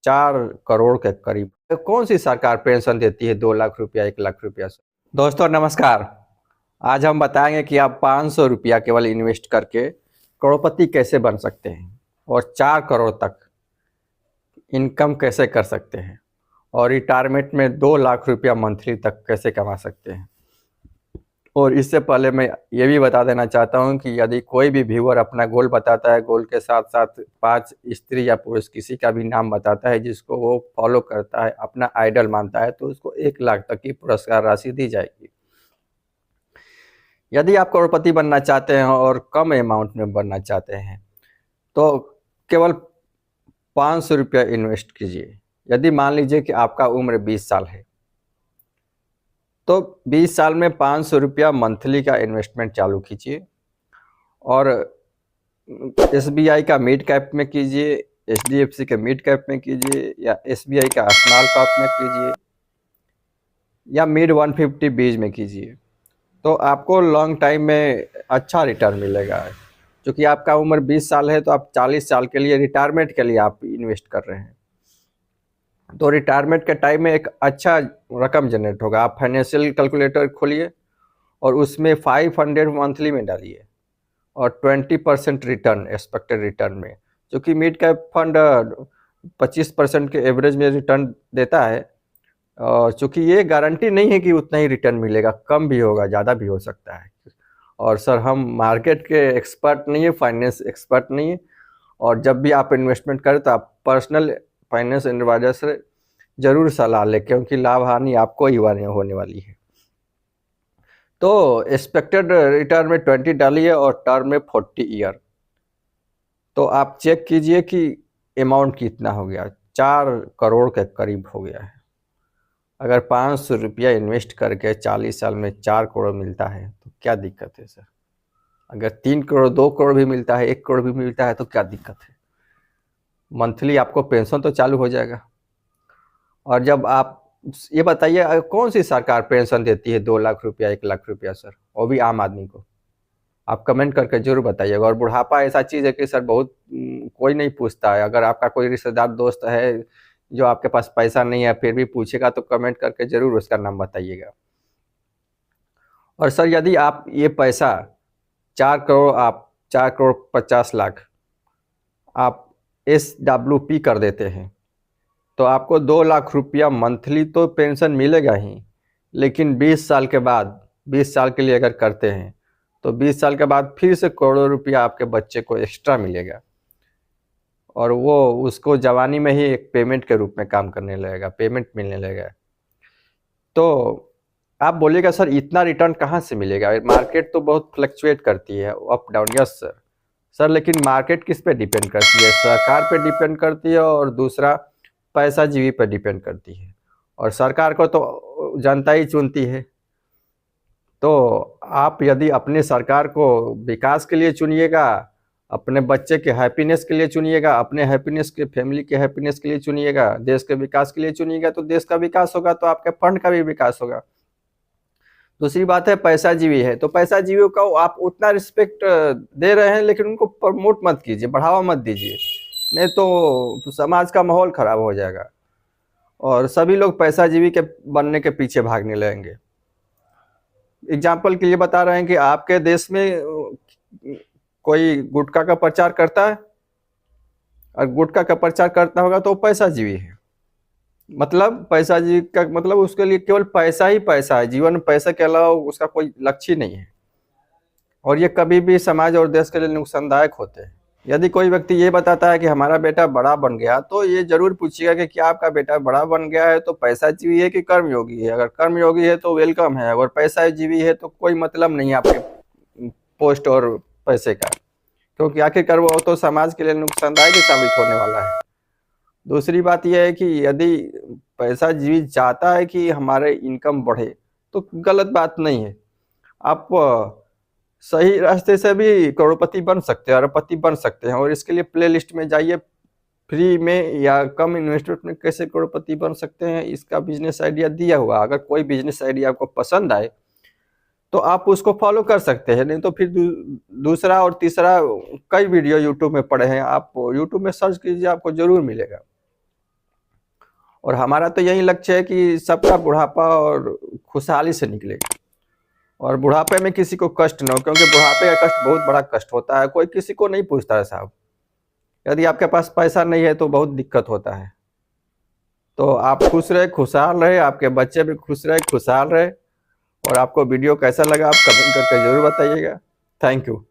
4 करोड़ के करीब। तो कौन सी सरकार पेंशन देती है 2 लाख रुपया 1 लाख रुपया से? दोस्तों नमस्कार। आज हम बताएंगे कि आप 500 रुपया केवल इन्वेस्ट करके करोड़पति कैसे बन सकते हैं और 4 करोड़ तक इनकम कैसे कर सकते हैं और रिटायरमेंट में 2 लाख रुपया मंथली तक कैसे कमा सकते हैं। और इससे पहले मैं ये भी बता देना चाहता हूँ कि यदि कोई भी व्यूअर अपना गोल बताता है, गोल के साथ साथ 5 स्त्री या पुरुष किसी का भी नाम बताता है जिसको वो फॉलो करता है, अपना आइडल मानता है, तो उसको 1 लाख तक की पुरस्कार राशि दी जाएगी। यदि आप करोड़पति बनना चाहते हैं और कम अमाउंट में बनना चाहते हैं तो केवल 500 रुपया इन्वेस्ट कीजिए। यदि मान लीजिए कि आपका उम्र 20 साल है तो 20 साल में 500 रुपया मंथली का इन्वेस्टमेंट चालू कीजिए और SBI का मिड कैप में कीजिए, HDFC के मिड कैप में कीजिए या SBI का स्मॉल कैप में कीजिए या मिड 150 बीज में कीजिए, तो आपको लॉन्ग टाइम में अच्छा रिटर्न मिलेगा। क्योंकि आपका उम्र 20 साल है तो आप 40 साल के लिए रिटायरमेंट के लिए आप इन्वेस्ट कर रहे हैं, तो रिटायरमेंट के टाइम में एक अच्छा रकम जनरेट होगा। आप फाइनेंशियल कैलकुलेटर खोलिए और उसमें 500 मंथली में डालिए और 20% रिटर्न एक्सपेक्टेड रिटर्न में, क्योंकि मिड कैप फंड 25% के एवरेज में रिटर्न देता है। और चूँकि ये गारंटी नहीं है कि उतना ही रिटर्न मिलेगा, कम भी होगा, ज़्यादा भी हो सकता है। और सर हम मार्केट के एक्सपर्ट नहीं है, फाइनेंस एक्सपर्ट नहीं है, और जब भी आप इन्वेस्टमेंट करें तो आप पर्सनल फाइनेंस एडवाइजर से ज़रूर सलाह लें, क्योंकि लाभ हानि आपको ही होने वाली है। तो एक्सपेक्टेड रिटर्न में 20 डालिए और टर्म में 40 ईयर। तो आप चेक कीजिए कि अमाउंट कितना हो गया, 4 करोड़ के करीब हो गया है। अगर 500 रुपया इन्वेस्ट करके 40 साल में 4 करोड़ मिलता है तो क्या दिक्कत है सर? अगर 3 करोड़ 2 करोड़ भी मिलता है, 1 करोड़ भी मिलता है तो क्या दिक्कत है? मंथली आपको पेंशन तो चालू हो जाएगा। और जब आप ये बताइए कौन सी सरकार पेंशन देती है 2 लाख रुपया 1 लाख रुपया सर, वो भी आम आदमी को? आप कमेंट करके जरूर बताइएगा। और बुढ़ापा ऐसा चीज़ है कि सर बहुत कोई नहीं पूछता है। अगर आपका कोई रिश्तेदार दोस्त है जो आपके पास पैसा नहीं है फिर भी पूछेगा तो कमेंट करके ज़रूर उसका नाम बताइएगा। और सर यदि आप ये पैसा 4 करोड़ 50 लाख आप SWP कर देते हैं तो आपको 2 लाख रुपया मंथली तो पेंशन मिलेगा ही, लेकिन 20 साल के बाद, 20 साल के लिए अगर करते हैं तो 20 साल के बाद फिर से करोड़ों रुपया आपके बच्चे को एक्स्ट्रा मिलेगा और वो उसको जवानी में ही एक पेमेंट के रूप में काम करने लगेगा, पेमेंट मिलने लगेगा। तो आप बोलिएगा सर इतना रिटर्न कहाँ से मिलेगा? मार्केट तो बहुत फ्लक्चुएट करती है, अप डाउन। यस सर लेकिन मार्केट किस पे डिपेंड करती है? सरकार पे डिपेंड करती है और दूसरा पैसा जीवी पर डिपेंड करती है, और सरकार को तो जनता ही चुनती है। तो आप यदि अपने सरकार को विकास के लिए चुनिएगा, अपने बच्चे के हैप्पीनेस के लिए चुनिएगा, अपने हैप्पीनेस के फैमिली के हैप्पीनेस के लिए चुनिएगा, देश के विकास के लिए चुनिएगा, तो देश का विकास होगा तो आपके फंड का भी विकास होगा। दूसरी बात है पैसा जीवी है, तो पैसा जीवियों का आप उतना रिस्पेक्ट दे रहे हैं लेकिन उनको प्रमोट मत कीजिए, बढ़ावा मत दीजिए, नहीं तो समाज का माहौल खराब हो जाएगा और सभी लोग पैसा जीवी के बनने के पीछे भागने लगेंगे। एग्जाम्पल के लिए बता रहे हैं कि आपके देश में कोई गुटखा का प्रचार करता है और गुटखा का प्रचार करता होगा तो पैसा जीवी है। मतलब पैसा जीवी का मतलब उसके लिए केवल पैसा ही पैसा है, जीवन में पैसे के अलावा उसका कोई लक्ष्य नहीं है, और ये कभी भी समाज और देश के लिए नुकसानदायक होते हैं। यदि कोई व्यक्ति ये बताता है कि हमारा बेटा बड़ा बन गया तो ये जरूर पूछिएगा कि क्या आपका बेटा बड़ा बन गया है तो पैसा जीवी है कि कर्मयोगी है? अगर कर्मयोगी है तो वेलकम है, अगर पैसा जीवी है तो कोई मतलब नहीं है आपके पोस्ट और पैसे का, क्योंकि आखिरकार वो तो समाज के लिए नुकसानदायक ही साबित होने वाला है। दूसरी बात यह है कि यदि पैसा जीवी चाहता है कि हमारे इनकम बढ़े तो गलत बात नहीं है, आप सही रास्ते से भी करोड़पति बन सकते हैं, अरबपति बन सकते हैं। और इसके लिए प्लेलिस्ट में जाइए, फ्री में या कम इन्वेस्टमेंट में कैसे करोड़पति बन सकते हैं इसका बिजनेस आइडिया दिया हुआ। अगर कोई बिजनेस आइडिया आपको पसंद आए तो आप उसको फॉलो कर सकते हैं, नहीं तो फिर दूसरा और तीसरा कई वीडियो यूट्यूब में पड़े हैं, आप यूट्यूब में सर्च कीजिए, आपको जरूर मिलेगा। और हमारा तो यही लक्ष्य है कि सबका बुढ़ापा और खुशहाली से निकले, और बुढ़ापे में किसी को कष्ट न हो, क्योंकि बुढ़ापे का कष्ट बहुत बड़ा कष्ट होता है। कोई किसी को नहीं पूछता है साहब। यदि आपके पास पैसा नहीं है तो बहुत दिक्कत होता है। तो आप खुश रहे, खुशहाल रहे, आपके बच्चे भी खुश रहे, खुशहाल रहे। और आपको वीडियो कैसा लगा आप कमेंट करके ज़रूर बताइएगा। Thank you.